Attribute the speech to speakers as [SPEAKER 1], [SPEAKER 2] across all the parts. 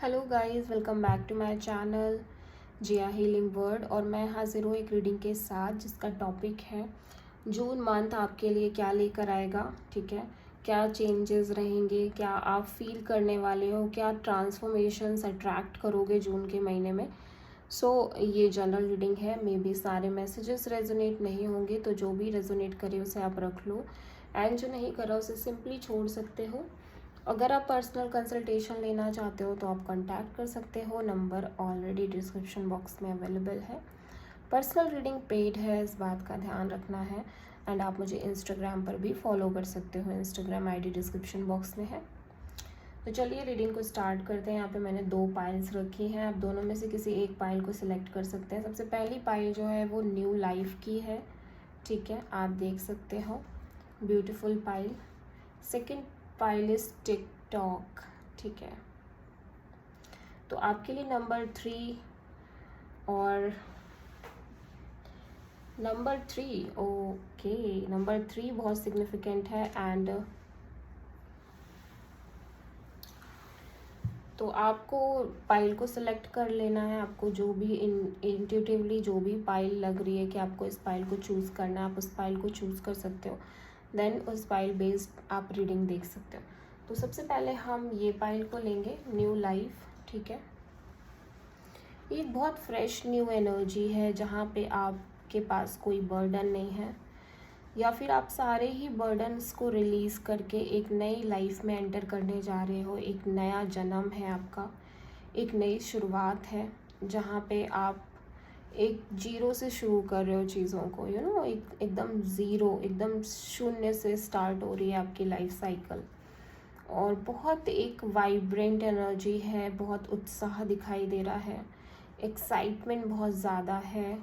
[SPEAKER 1] Hello guys, welcome back to my channel Jiya healing word. और मैं हाजिर हूँ एक रीडिंग के साथ जिसका टॉपिक है जून मंथ आपके लिए क्या लेकर आएगा। ठीक है, क्या चेंजेस रहेंगे, क्या आप फील करने वाले हो, क्या ट्रांसफॉर्मेशंस अट्रैक्ट करोगे जून के महीने में। ये जनरल रीडिंग है, मे बी सारे मैसेजेस रेजोनेट नहीं होंगे, तो जो भी रेजोनेट करे उसे आप रख लो एंड जो नहीं करा उसे सिंपली छोड़ सकते हो। अगर आप पर्सनल कंसल्टेशन लेना चाहते हो तो आप कांटेक्ट कर सकते हो, नंबर ऑलरेडी डिस्क्रिप्शन बॉक्स में अवेलेबल है। पर्सनल रीडिंग पेड है, इस बात का ध्यान रखना है। एंड आप मुझे इंस्टाग्राम पर भी फॉलो कर सकते हो, इंस्टाग्राम आईडी डिस्क्रिप्शन बॉक्स में है। तो चलिए रीडिंग को स्टार्ट करते हैं। यहाँ पे मैंने 2 पाइल्स रखी हैं, आप दोनों में से किसी एक पाइल को सिलेक्ट कर सकते हैं। सबसे पहली पाइल जो है वो न्यू लाइफ की है, ठीक है, आप देख सकते हो, beautiful pile. Second pile is TikTok, ठीक है। तो आपके लिए नंबर 3 और नंबर 3, ओके, नंबर 3 बहुत सिग्निफिकेंट है। एंड तो आपको पाइल को सिलेक्ट कर लेना है। आपको जो भी इंट्यूटिवली जो भी पाइल लग रही है कि आपको इस पाइल को चूज़ करना है, आप उस पाइल को चूज़ कर सकते हो। देन उस पाइल बेस्ड आप रीडिंग देख सकते हो। तो सबसे पहले हम ये पाइल को लेंगे, न्यू लाइफ, ठीक है। ये बहुत फ्रेश न्यू एनर्जी है जहाँ पे आपके पास कोई बर्डन नहीं है, या फिर आप सारे ही बर्डन्स को रिलीज़ करके एक नई लाइफ में एंटर करने जा रहे हो। एक नया जन्म है आपका, एक नई शुरुआत है जहाँ पे आप एक जीरो से शुरू कर रहे हो चीज़ों को, एकदम ज़ीरो, एकदम शून्य से स्टार्ट हो रही है आपकी लाइफ साइकिल। और बहुत एक वाइब्रेंट एनर्जी है, बहुत उत्साह दिखाई दे रहा है, एक्साइटमेंट बहुत ज़्यादा है।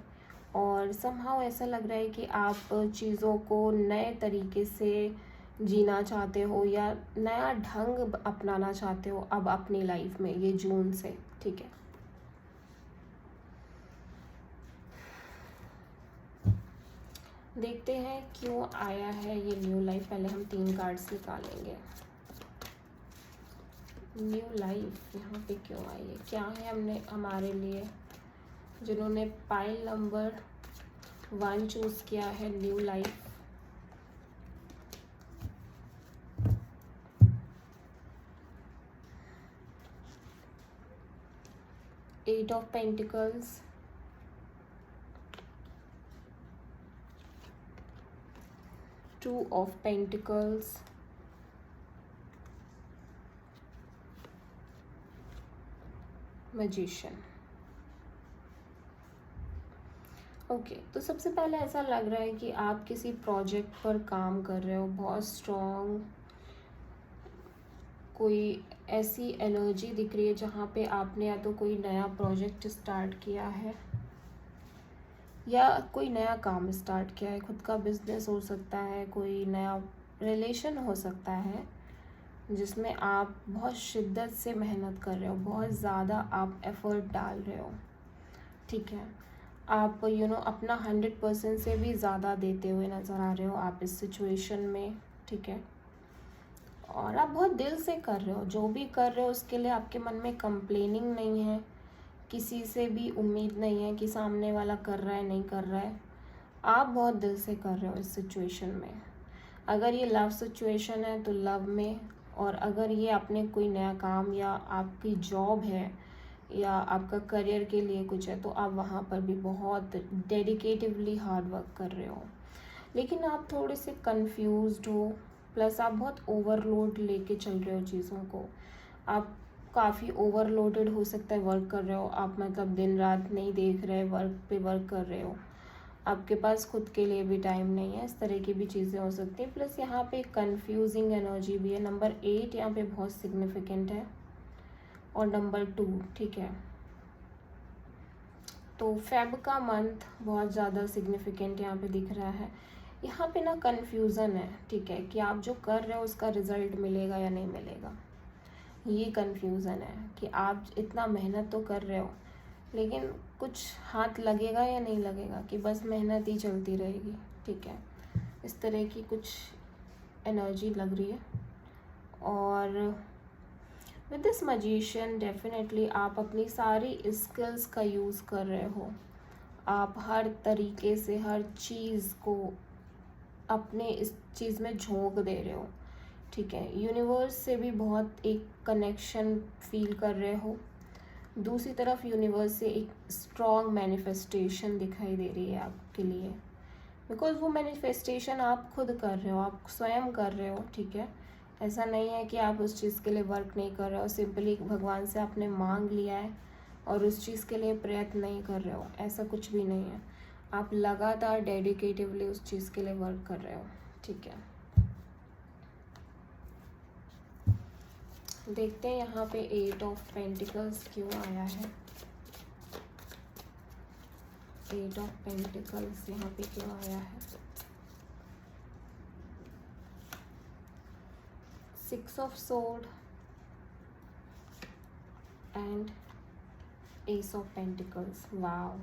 [SPEAKER 1] और समहाउ ऐसा लग रहा है कि आप चीज़ों को नए तरीके से जीना चाहते हो या नया ढंग अपनाना चाहते हो अब अपनी लाइफ में, ये जून से, ठीक है। देखते हैं क्यों आया है ये न्यू लाइफ। पहले हम 3 कार्ड्स निकालेंगे। न्यू लाइफ यहाँ पे क्यों आई है, क्या है हमने हमारे लिए, जिन्होंने पाइल नंबर 1 चूज़ किया है, new life. Eight of pentacles, two of pentacles, magician. Okay, तो सबसे पहले ऐसा लग रहा है कि आप किसी प्रोजेक्ट पर काम कर रहे हो, बहुत स्ट्रॉन्ग कोई ऐसी एनर्जी दिख रही है जहाँ पे आपने या तो कोई नया प्रोजेक्ट स्टार्ट किया है या कोई नया काम स्टार्ट किया है। खुद का बिजनेस हो सकता है, कोई नया रिलेशन हो सकता है जिसमें आप बहुत शिद्दत से मेहनत कर रहे हो, बहुत ज़्यादा आप एफ़र्ट डाल रहे हो, ठीक है। आप अपना 100% से भी ज़्यादा देते हुए नज़र आ रहे हो आप इस सिचुएशन में, ठीक है। और आप बहुत दिल से कर रहे हो, जो भी कर रहे हो उसके लिए आपके मन में कंप्लेनिंग नहीं है, किसी से भी उम्मीद नहीं है कि सामने वाला कर रहा है नहीं कर रहा है। आप बहुत दिल से कर रहे हो इस सिचुएशन में। अगर ये लव सिचुएशन है तो लव में, और अगर ये आपने कोई नया काम या आपकी जॉब है या आपका करियर के लिए कुछ है तो आप वहाँ पर भी बहुत डेडिकेटिवली हार्ड वर्क कर रहे हो। लेकिन आप थोड़े से कंफ्यूज्ड हो, प्लस आप बहुत ओवरलोड लेके चल रहे हो चीज़ों को। आप काफ़ी ओवरलोडेड हो सकता है वर्क कर रहे हो आप, मतलब दिन रात नहीं देख रहे, वर्क पे वर्क कर रहे हो, आपके पास खुद के लिए भी टाइम नहीं है, इस तरह की भी चीज़ें हो सकती हैं। प्लस यहाँ पे कंफ्यूजिंग एनर्जी भी है। नंबर 8 यहाँ पे बहुत सिग्निफिकेंट है, और नंबर 2, ठीक है। तो फेब का मंथ बहुत ज़्यादा सिग्निफिकेंट यहाँ पे दिख रहा है। यहाँ पे ना कन्फ्यूज़न है, ठीक है, कि आप जो कर रहे हो उसका रिज़ल्ट मिलेगा या नहीं मिलेगा। ये कन्फ्यूज़न है कि आप इतना मेहनत तो कर रहे हो लेकिन कुछ हाथ लगेगा या नहीं लगेगा, कि बस मेहनत ही चलती रहेगी, ठीक है। इस तरह की कुछ एनर्जी लग रही है। और विद दिस मजिशियन डेफिनेटली आप अपनी सारी स्किल्स का यूज़ कर रहे हो। आप हर तरीके से हर चीज़ को अपने इस चीज़ में झोंक दे रहे हो, ठीक है। यूनिवर्स से भी बहुत एक कनेक्शन फील कर रहे हो। दूसरी तरफ यूनिवर्स से एक स्ट्रॉन्ग मैनिफेस्टेशन दिखाई दे रही है आपके लिए, बिकॉज वो मैनिफेस्टेशन आप खुद कर रहे हो, आप स्वयं कर रहे हो, ठीक है। ऐसा नहीं है कि आप उस चीज़ के लिए वर्क नहीं कर रहे हो, सिंपली भगवान से आपने मांग लिया है और उस चीज़ के लिए प्रयत्न नहीं कर रहे हो, ऐसा कुछ भी नहीं है। आप लगातार डेडिकेटिवली उस चीज़ के लिए वर्क कर रहे हो, ठीक है। देखते हैं यहाँ पे 8 ऑफ पेंटिकल्स क्यों आया है। 8 ऑफ पेंटिकल्स यहाँ पे क्यों आया है। 6 of sword and S of pentacles. Wow.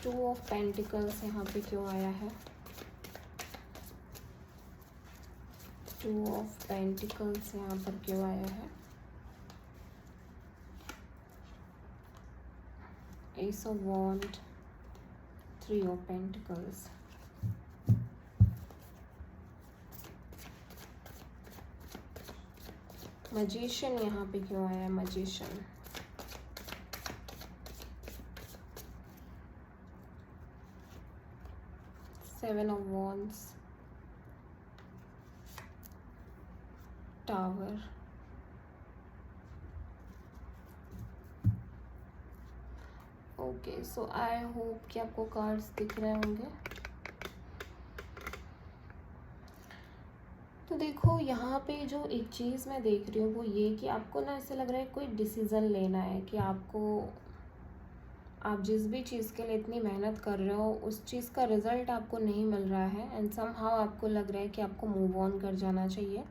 [SPEAKER 1] 2 of pentacles यहाँ पे क्यों आया है। 2 ऑफ पेंटिकल्स यहाँ पर क्यों आया है। Ace of wand, 3 of pentacles. Magician यहाँ पे क्यों आया है। Magician, 7 of wands, tower. Okay, so I hope कि आपको कार्ड्स दिख रहे होंगे। तो देखो यहाँ पे जो एक चीज़ मैं देख रही हूँ वो ये कि आपको ना ऐसे लग रहा है कोई डिसीज़न लेना है कि आपको, आप जिस भी चीज़ के लिए इतनी मेहनत कर रहे हो उस चीज़ का रिज़ल्ट आपको नहीं मिल रहा है, एंड समहाउ आपको लग रहा है कि आपको मूव ऑन कर जाना चाहिए,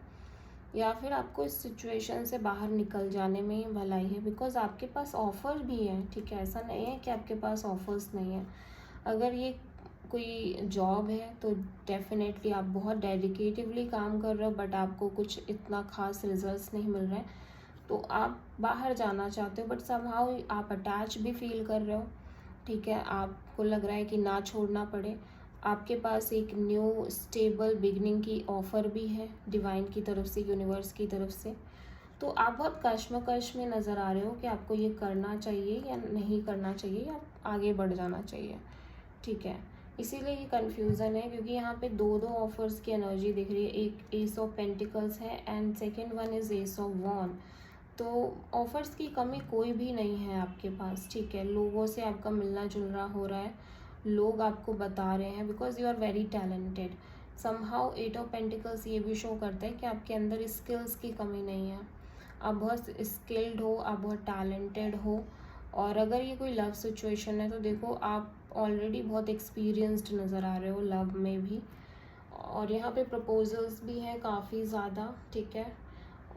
[SPEAKER 1] या फिर आपको इस सिचुएशन से बाहर निकल जाने में ही भलाई है, बिकॉज आपके पास ऑफ़र भी है, ठीक है। ऐसा नहीं है कि आपके पास ऑफर्स नहीं है। अगर ये कोई जॉब है तो डेफिनेटली आप बहुत डेडिकेटिवली काम कर रहे हो, बट आपको कुछ इतना खास रिजल्ट्स नहीं मिल रहे हैं, तो आप बाहर जाना चाहते हो, बट समहाउ आप अटैच भी फील कर रहे हो, ठीक है। आपको लग रहा है कि ना छोड़ना पड़े। आपके पास एक न्यू स्टेबल बिगनिंग की ऑफ़र भी है डिवाइन की तरफ से, यूनिवर्स की तरफ से। तो आप बहुत कश्मकश में नज़र आ रहे हो कि आपको ये करना चाहिए या नहीं करना चाहिए, या आगे बढ़ जाना चाहिए, ठीक है। इसीलिए ये कन्फ्यूज़न है, क्योंकि यहाँ पे दो दो ऑफर्स की एनर्जी दिख रही है। एक एस ऑफ पेंटिकल्स है and second one is ace of wands. तो ऑफर्स की कमी कोई भी नहीं है आपके पास, ठीक है। लोगों से आपका मिलना जुलना हो रहा है, लोग आपको बता रहे हैं, because you are very talented. Somehow 8 of pentacles ये भी शो करता है कि आपके अंदर स्किल्स की कमी नहीं है, आप बहुत स्किल्ड हो, आप बहुत टैलेंटेड हो। और अगर ये कोई लव सिचुएशन है तो देखो आप ऑलरेडी बहुत एक्सपीरियंस्ड नज़र आ रहे हो लव में भी, और यहाँ पे प्रपोजल्स भी हैं काफ़ी ज़्यादा, ठीक है।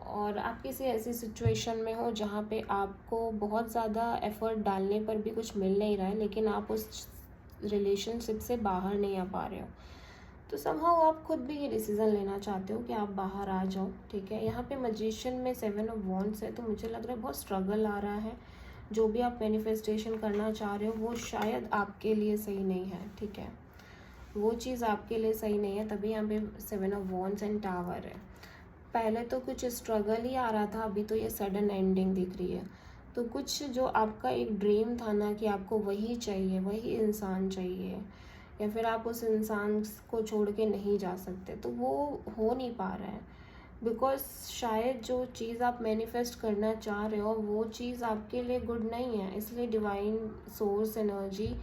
[SPEAKER 1] और आप किसी ऐसी सिचुएशन में हो जहाँ पे आपको बहुत ज़्यादा एफर्ट डालने पर भी कुछ मिल नहीं रहा है, लेकिन आप उस रिलेशनशिप से बाहर नहीं आ पा रहे हो, तो समहाउ आप खुद भी ये डिसीज़न लेना चाहते हो कि आप बाहर आ जाओ, ठीक है। यहाँ पे मजिशियन में 7 ऑफ वॉन्ड्स है, तो मुझे लग रहा है बहुत स्ट्रगल आ रहा है। जो भी आप मैनिफेस्टेशन करना चाह रहे हो वो शायद आपके लिए सही नहीं है, ठीक है। वो चीज़ आपके लिए सही नहीं है, तभी यहाँ पे 7 ऑफ वॉन्ड्स एंड टावर है। पहले तो कुछ स्ट्रगल ही आ रहा था, अभी तो ये सडन एंडिंग दिख रही है। तो कुछ जो आपका एक ड्रीम था ना कि आपको वही चाहिए, वही इंसान चाहिए, या फिर आप उस इंसान को छोड़ के नहीं जा सकते, तो वो हो नहीं पा रहा है, बिकॉज शायद जो चीज़ आप मैनिफेस्ट करना चाह रहे हो वो चीज़ आपके लिए गुड नहीं है, इसलिए डिवाइन सोर्स एनर्जी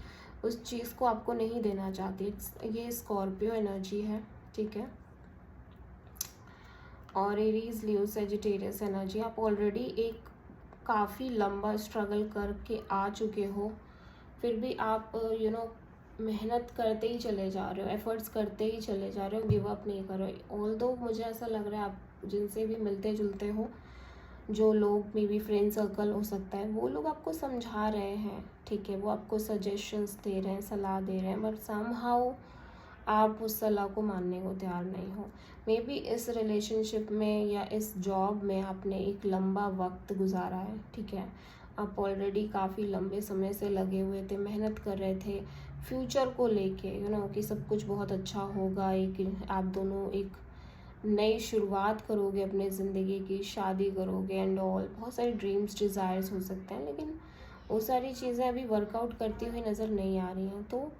[SPEAKER 1] उस चीज़ को आपको नहीं देना चाहती। ये स्कॉर्पियो एनर्जी है, ठीक है। और एरीज, लियो, सेजिटेरियस एनर्जी। आप ऑलरेडी एक काफ़ी लंबा स्ट्रगल करके आ चुके हो, फिर भी आप मेहनत करते ही चले जा रहे हो, एफर्ट्स करते ही चले जा रहे हो, गिव अप नहीं कर रहे हो। ऑल्दो मुझे ऐसा लग रहा है आप जिनसे भी मिलते जुलते हो, जो लोग मे बी फ्रेंड सर्कल हो सकता है, वो लोग आपको समझा रहे हैं, ठीक है। वो आपको सजेशंस दे रहे हैं, सलाह दे रहे हैं, बट समहाउ आप उस सलाह को मानने को तैयार नहीं हो। मे बी इस रिलेशनशिप में या इस जॉब में आपने एक लंबा वक्त गुजारा है, ठीक है। आप ऑलरेडी काफ़ी लंबे समय से लगे हुए थे, मेहनत कर रहे थे फ्यूचर को लेके, कि सब कुछ बहुत अच्छा होगा, एक आप दोनों एक नई शुरुआत करोगे अपने ज़िंदगी की, शादी करोगे एंड ऑल, बहुत सारे ड्रीम्स डिज़ायर्स हो सकते हैं, लेकिन वो सारी चीज़ें अभी वर्कआउट करती हुई नज़र नहीं आ रही हैं। तो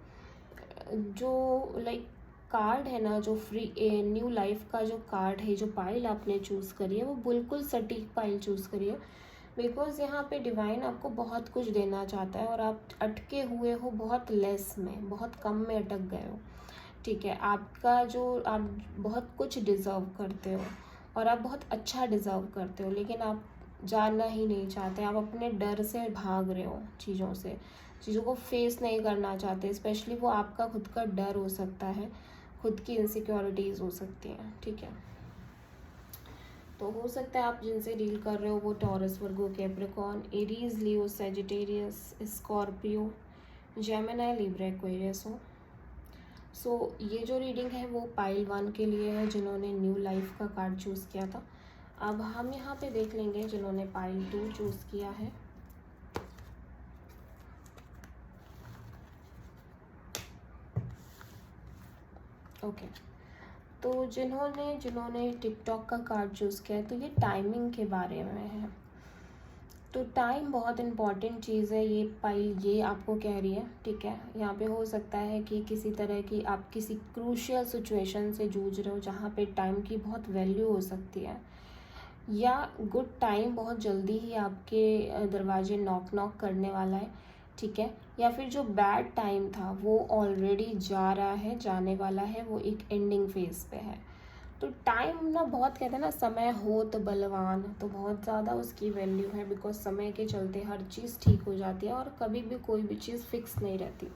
[SPEAKER 1] जो लाइक कार्ड है ना, जो फ्री न्यू लाइफ का जो कार्ड है, जो पाइल आपने चूज़ करी है, वो बिल्कुल सटीक पाइल चूज़ करी है, बिकॉज यहाँ पे डिवाइन आपको बहुत कुछ देना चाहता है और आप अटके हुए हो बहुत लेस में, बहुत कम में अटक गए हो, ठीक है। आपका जो आप बहुत कुछ डिज़र्व करते हो और आप बहुत अच्छा डिज़र्व करते हो, लेकिन आप जानना ही नहीं चाहते, आप अपने डर से भाग रहे हो, चीज़ों को फेस नहीं करना चाहते। स्पेशली वो आपका खुद का डर हो सकता है, खुद की इनसिक्योरिटीज़ हो सकती हैं, ठीक है। तो हो सकता है आप जिनसे डील कर रहे हो वो Taurus, Virgo, Capricorn, Aries, Leo, Sagittarius, Scorpio, Gemini, Libra, Aquarius हो। सो ये जो रीडिंग है वो पाइल 1 के लिए है, जिन्होंने न्यू लाइफ का कार्ड चूज़ किया था। अब हम यहाँ पे देख लेंगे जिन्होंने पाइल 2 चूज़ किया है। ओके, तो जिन्होंने टिकटॉक का कार्ड चूज़ किया है, तो ये टाइमिंग के बारे में है। तो टाइम बहुत इम्पॉर्टेंट चीज़ है, ये पाइल ये आपको कह रही है, ठीक है। यहाँ पे हो सकता है कि किसी तरह की आप किसी क्रूशियल सिचुएशन से जूझ रहे हो, जहाँ पे टाइम की बहुत वैल्यू हो सकती है, या गुड टाइम बहुत जल्दी ही आपके दरवाजे नॉक करने वाला है, ठीक है। या फिर जो बैड टाइम था वो ऑलरेडी जा रहा है, जाने वाला है, वो एक एंडिंग फेज पे है। तो टाइम ना, बहुत कहते हैं ना, समय हो तो बलवान, तो बहुत ज़्यादा उसकी वैल्यू है, बिकॉज समय के चलते हर चीज़ ठीक हो जाती है और कभी भी कोई भी चीज़ फिक्स नहीं रहती,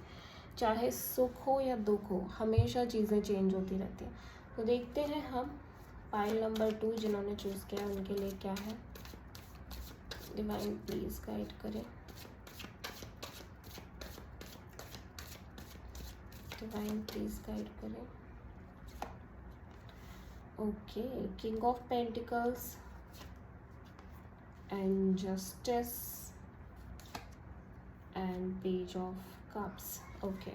[SPEAKER 1] चाहे सुख हो या दुख हो, हमेशा चीज़ें चेंज होती रहती हैं। तो देखते हैं हम पाइल नंबर 2 जिन्होंने चूज़ किया उनके लिए क्या है। डिवाइन प्लीज़ गाइड करें, डिवाइन प्लीज़ गाइड करें। Okay, king of pentacles and justice and page of cups. Okay,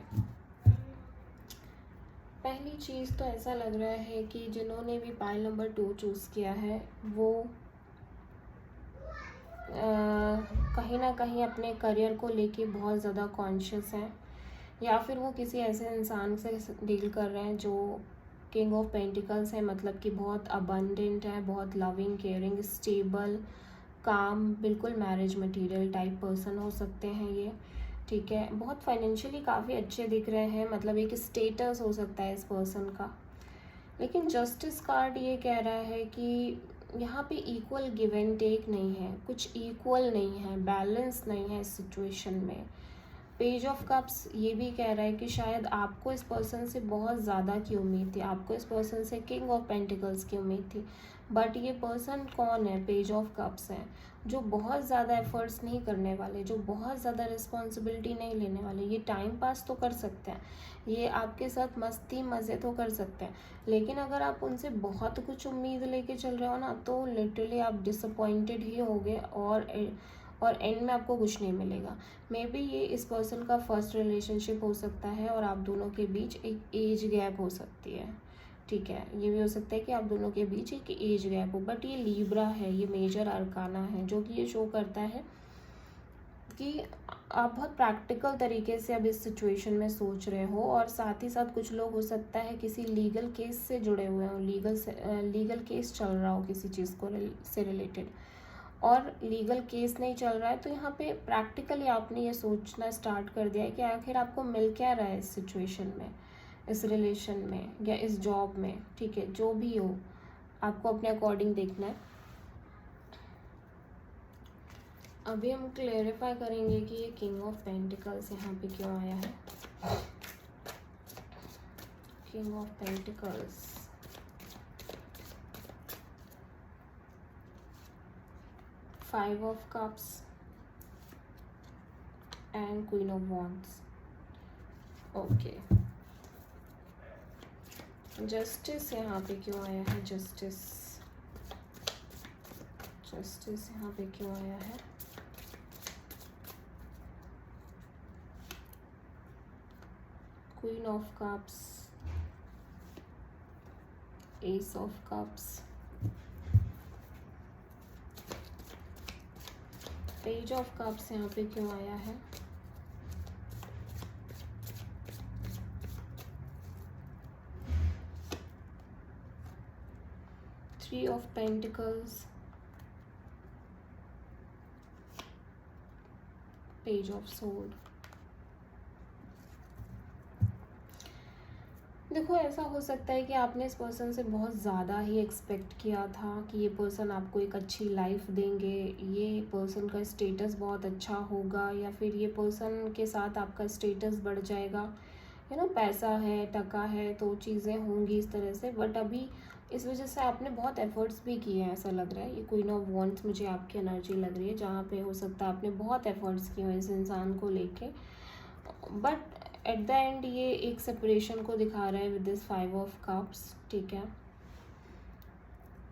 [SPEAKER 1] पहली चीज़ तो ऐसा लग रहा है कि जिन्होंने भी पाइल नंबर 2 चूज़ किया है वो कहीं ना कहीं अपने करियर को लेके बहुत ज़्यादा कॉन्शियस हैं, या फिर वो किसी ऐसे इंसान से डील कर रहे हैं जो किंग ऑफ पेंटिकल्स है, मतलब कि बहुत अबंडेंट है, बहुत लविंग, केयरिंग, स्टेबल, काम, बिल्कुल मैरिज मटेरियल टाइप पर्सन हो सकते हैं ये, ठीक है। बहुत फाइनेंशियली काफ़ी अच्छे दिख रहे हैं, मतलब एक स्टेटस हो सकता है इस पर्सन का। लेकिन जस्टिस कार्ड ये कह रहा है कि यहाँ पे इक्वल गिव एंड टेक नहीं है, कुछ इक्वल नहीं है, बैलेंस नहीं है इस सिचुएशन में। पेज ऑफ कप्स ये भी कह रहा है कि शायद आपको इस पर्सन से बहुत ज़्यादा की उम्मीद थी, आपको इस पर्सन से किंग ऑफ पेंटिकल्स की उम्मीद थी, बट ये पर्सन कौन है? पेज ऑफ कप्स है, जो बहुत ज़्यादा एफर्ट्स नहीं करने वाले, जो बहुत ज़्यादा रिस्पॉन्सिबिलिटी नहीं लेने वाले। ये टाइम पास तो कर सकते हैं, ये आपके साथ मस्ती मज़े तो कर सकते हैं, लेकिन अगर आप उनसे बहुत कुछ उम्मीद लेके चल रहे हो ना, तो लिटरली आप डिसअपॉइंटेड ही होगे और एंड में आपको कुछ नहीं मिलेगा। मे बी ये इस पर्सन का फर्स्ट रिलेशनशिप हो सकता है और आप दोनों के बीच एक एज गैप हो सकती है, ठीक है। ये भी हो सकता है कि आप दोनों के बीच एक एज गैप हो, बट ये लीब्रा है, ये मेजर अरकाना है, जो कि ये शो करता है कि आप बहुत प्रैक्टिकल तरीके से अब इस सिचुएशन में सोच रहे हो, और साथ ही साथ कुछ लोग हो सकता है किसी लीगल केस से जुड़े हुए हों, लीगल केस चल रहा हो किसी चीज़ को से रिलेटेड, और लीगल केस नहीं चल रहा है, तो यहाँ पे प्रैक्टिकली आपने ये सोचना स्टार्ट कर दिया है कि आखिर आपको मिल क्या रहा है इस सिचुएशन में, इस रिलेशन में या इस जॉब में, ठीक है। जो भी हो आपको अपने अकॉर्डिंग देखना है। अभी हम क्लेरिफाई करेंगे कि ये किंग ऑफ पेंटिकल्स यहाँ पे क्यों आया है। King of pentacles, five of cups and queen of wands. Okay, justice यहाँ पे क्यों आया है? जस्टिस, जस्टिस यहाँ पे क्यों आया है? Queen of cups, S of cups, page of cups यहाँ पे क्यों आया है? Three of pentacles, page of sword. देखो, ऐसा हो सकता है कि आपने इस पर्सन से बहुत ज़्यादा ही एक्सपेक्ट किया था कि ये पर्सन आपको एक अच्छी लाइफ देंगे, ये पर्सन का स्टेटस बहुत अच्छा होगा, या फिर ये पर्सन के साथ आपका स्टेटस बढ़ जाएगा, पैसा है, टका है, तो चीज़ें होंगी इस तरह से। बट अभी इस वजह से आपने बहुत एफर्ट्स भी किए हैं, ऐसा लग रहा है। ये क्वीन ऑफ वॉन्ड्स मुझे आपकी एनर्जी लग रही है, जहाँ पे हो सकता है आपने बहुत एफर्ट्स किए हैं इस इंसान को लेके, बट एट द एंड ये एक सेपरेशन को दिखा रहा है with this five of cups, ठीक है।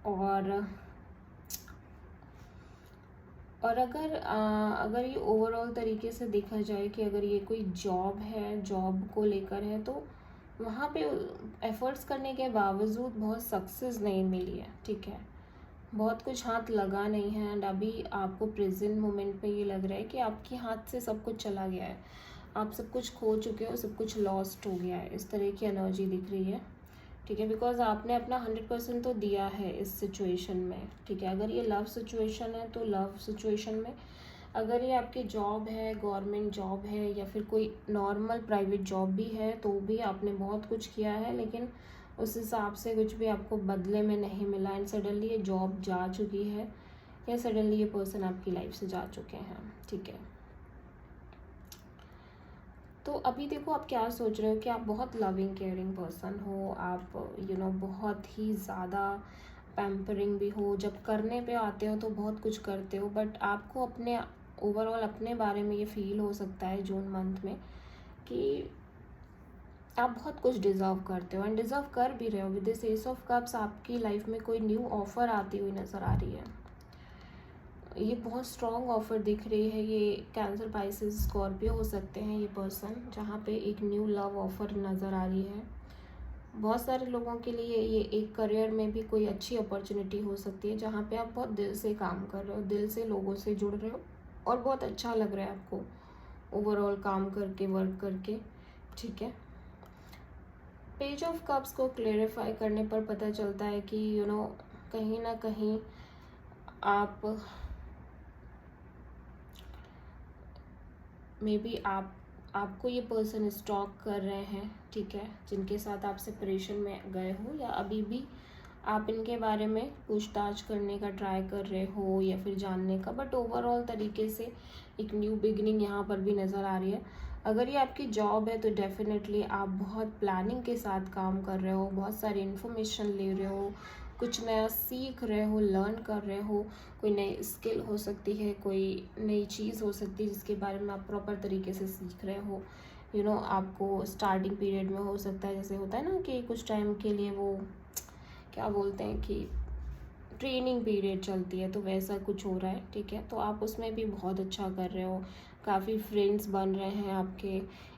[SPEAKER 1] और अगर ये ओवरऑल तरीके से देखा जाए कि अगर ये कोई जॉब है, जॉब को लेकर है, तो वहाँ पे एफर्ट्स करने के बावजूद बहुत सक्सेस नहीं मिली है, ठीक है। बहुत कुछ हाथ लगा नहीं है, एंड अभी आपको प्रेजेंट मोमेंट पे ये लग रहा है कि आपके हाथ से सब कुछ चला गया है, आप सब कुछ खो चुके हो, सब कुछ लॉस्ट हो गया है, इस तरह की एनर्जी दिख रही है, ठीक है। बिकॉज आपने अपना 100% तो दिया है इस सिचुएशन में, ठीक है। अगर ये लव सिचुएशन है तो लव सिचुएशन में, अगर ये आपकी जॉब है, गवर्नमेंट जॉब है, या फिर कोई नॉर्मल प्राइवेट जॉब भी है, तो भी आपने बहुत कुछ किया है, लेकिन उस हिसाब से कुछ भी आपको बदले में नहीं मिला, एंड सडनली ये जॉब जा चुकी है, या सडनली ये पर्सन आपकी लाइफ से जा चुके हैं, ठीक है। तो अभी देखो, आप क्या सोच रहे हो कि आप बहुत लविंग केयरिंग पर्सन हो, आप बहुत ही ज़्यादा पैम्परिंग भी हो, जब करने पे आते हो तो बहुत कुछ करते हो, बट आपको अपने ओवरऑल अपने बारे में ये फील हो सकता है जून मंथ में कि आप बहुत कुछ डिज़र्व करते हो, एंड डिज़र्व कर भी रहे हो। With this S of cups आपकी लाइफ में कोई न्यू ऑफ़र आती हुई नज़र आ रही है, ये बहुत स्ट्रॉन्ग ऑफर दिख रही है। ये कैंसर, पाइसेस, स्कॉर्पियो हो सकते हैं ये पर्सन, जहाँ पे एक न्यू लव ऑफर नज़र आ रही है। बहुत सारे लोगों के लिए ये एक करियर में भी कोई अच्छी अपॉर्चुनिटी हो सकती है, जहाँ पे आप बहुत दिल से काम कर रहे हो, दिल से लोगों से जुड़ रहे हो, और बहुत अच्छा लग रहा है आपको ओवरऑल काम करके, वर्क करके, ठीक है। पेज ऑफ कप्स को क्लेरिफाई करने पर पता चलता है कि कहीं ना कहीं मे बी आपको ये पर्सन स्टॉक कर रहे हैं, ठीक है, जिनके साथ आप सेपरेशन में गए हो, या अभी भी आप इनके बारे में पूछताछ करने का ट्राई कर रहे हो, या फिर जानने का, बट ओवरऑल तरीके से एक न्यू बिगनिंग यहाँ पर भी नज़र आ रही है। अगर ये आपकी जॉब है तो डेफिनेटली आप बहुत प्लानिंग के साथ काम कर रहे हो, बहुत सारी इन्फॉर्मेशन ले रहे हो, कुछ नया सीख रहे हो, लर्न कर रहे हो, कोई नई स्किल हो सकती है, कोई नई चीज़ हो सकती है जिसके बारे में आप प्रॉपर तरीके से सीख रहे हो। आपको स्टार्टिंग पीरियड में हो सकता है, जैसे होता है ना कि कुछ टाइम के लिए वो क्या बोलते हैं कि ट्रेनिंग पीरियड चलती है, तो वैसा कुछ हो रहा है, ठीक है। तो आप उसमें भी बहुत अच्छा कर रहे हो, काफ़ी फ्रेंड्स बन रहे हैं आपके,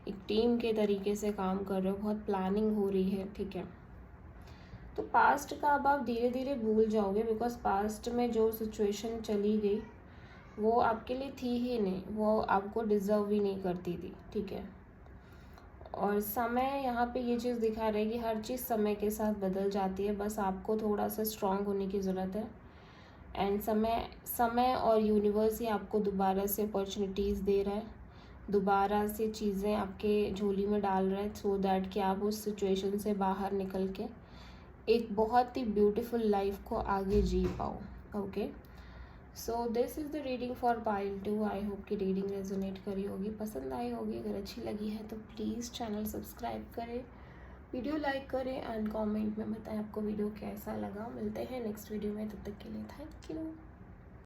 [SPEAKER 1] एक टीम के तरीके से काम कर रहे हो, बहुत प्लानिंग हो रही है, ठीक है। तो पास्ट का अब आप धीरे धीरे भूल जाओगे, बिकॉज पास्ट में जो सिचुएशन चली गई वो आपके लिए थी ही नहीं, वो आपको डिज़र्व ही नहीं करती थी, ठीक है। और समय यहाँ पे ये चीज़ दिखा रहा है कि हर चीज़ समय के साथ बदल जाती है, बस आपको थोड़ा सा स्ट्रांग होने की ज़रूरत है, एंड समय और यूनिवर्स ही आपको दोबारा से अपॉर्चुनिटीज़ दे रहा है, दोबारा से चीज़ें आपके झोली में डाल रहा है, सो दैट कि आप उस सिचुएशन से बाहर निकल के एक बहुत ही ब्यूटीफुल लाइफ को आगे जी पाओ, okay. So this is the reading for pile 2। I hope कि रीडिंग रेजोनेट करी होगी, पसंद आई होगी। अगर अच्छी लगी है तो प्लीज़ चैनल सब्सक्राइब करें, वीडियो लाइक करें, एंड कमेंट में बताएं आपको वीडियो कैसा लगा। मिलते हैं नेक्स्ट वीडियो में, तब तक के लिए थैंक यू।